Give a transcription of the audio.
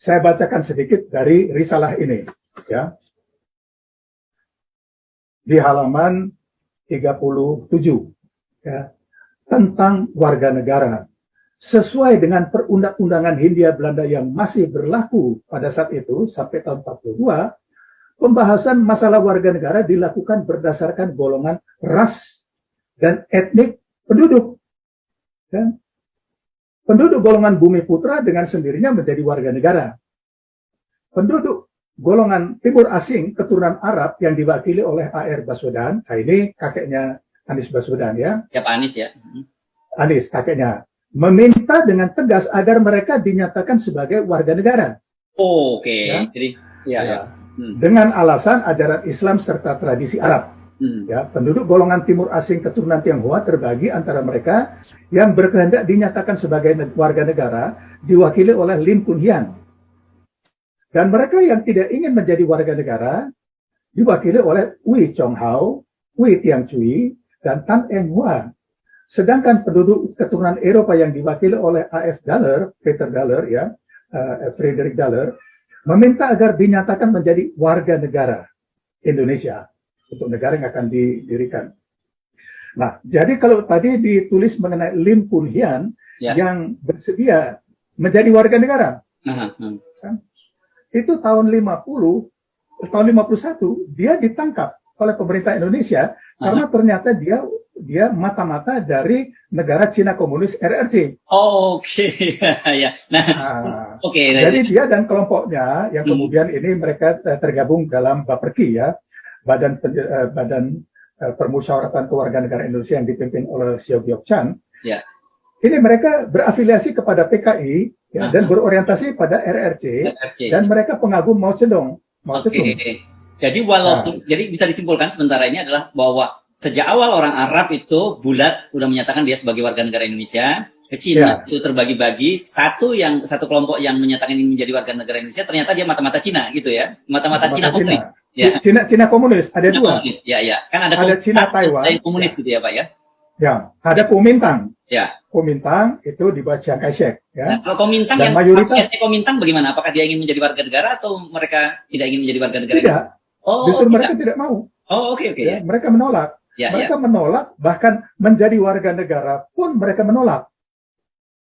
Saya bacakan sedikit dari risalah ini, ya. Di halaman 37, ya, tentang warga negara. Sesuai dengan perundang-undangan Hindia Belanda yang masih berlaku pada saat itu sampai tahun 42, pembahasan masalah warga negara dilakukan berdasarkan golongan ras dan etnik penduduk. Ya. Penduduk golongan Bumi Putra dengan sendirinya menjadi warga negara. Penduduk golongan timur asing keturunan Arab yang diwakili oleh A.R. Baswedan, nah ini kakeknya Anies Baswedan, ya. Ya, Pak Anies, ya. Anies, kakeknya, meminta dengan tegas agar mereka dinyatakan sebagai warga negara. Oh, oke. Ya. Jadi, ya. Dengan alasan ajaran Islam serta tradisi Arab. Ya, penduduk golongan timur asing keturunan Tionghoa terbagi antara mereka yang berkehendak dinyatakan sebagai warga negara diwakili oleh Lim Kun Hian. Dan mereka yang tidak ingin menjadi warga negara diwakili oleh Wei Chong Hao, Wei Tiang Cui, dan Tan Eng Hua. Sedangkan penduduk keturunan Eropa yang diwakili oleh A.F. Daller, Peter Daller, ya, Frederick Daller, meminta agar dinyatakan menjadi warga negara Indonesia untuk negara yang akan didirikan. Nah, jadi kalau tadi ditulis mengenai Lim Kun Hian yang bersedia menjadi warga negara, itu tahun 51 dia ditangkap oleh pemerintah Indonesia karena ternyata dia mata-mata dari negara Cina Komunis RRC. Oh, oke. Ya. Oke. Jadi dia dan kelompoknya yang kemudian ini mereka tergabung dalam Baperki, ya, Badan Permusyawaratan Kewarganegaraan Indonesia yang dipimpin oleh Xiao Biok Chan. Ya. Ini mereka berafiliasi kepada PKI, ya, dan berorientasi pada RRC, dan mereka pengagum Mao Zedong. Jadi jadi bisa disimpulkan sementara ini adalah bahwa sejak awal orang Arab itu bulat udah menyatakan dia sebagai warga negara Indonesia. Ke Cina itu terbagi-bagi, satu kelompok yang menyatakan ini menjadi warga negara Indonesia ternyata dia mata-mata Cina gitu ya. Mata-mata Cina komunis. Ya. Cina komunis ada Cina dua. Komunis. Ya. Kan ada Cina Taiwan. Ada komunis gitu ya, Pak, ya. Ya, ada Kuomintang. Ya. Kuomintang itu di bawah Chiang Kai-shek, ya. Nah, kalau Kuomintang yang mayoritas Kuomintang bagaimana? Apakah dia ingin menjadi warga negara atau mereka tidak ingin menjadi warga negara? Tidak. Justru mereka tidak mau. Oh, oke. Ya, mereka menolak. Mereka menolak, bahkan menjadi warga negara pun mereka menolak.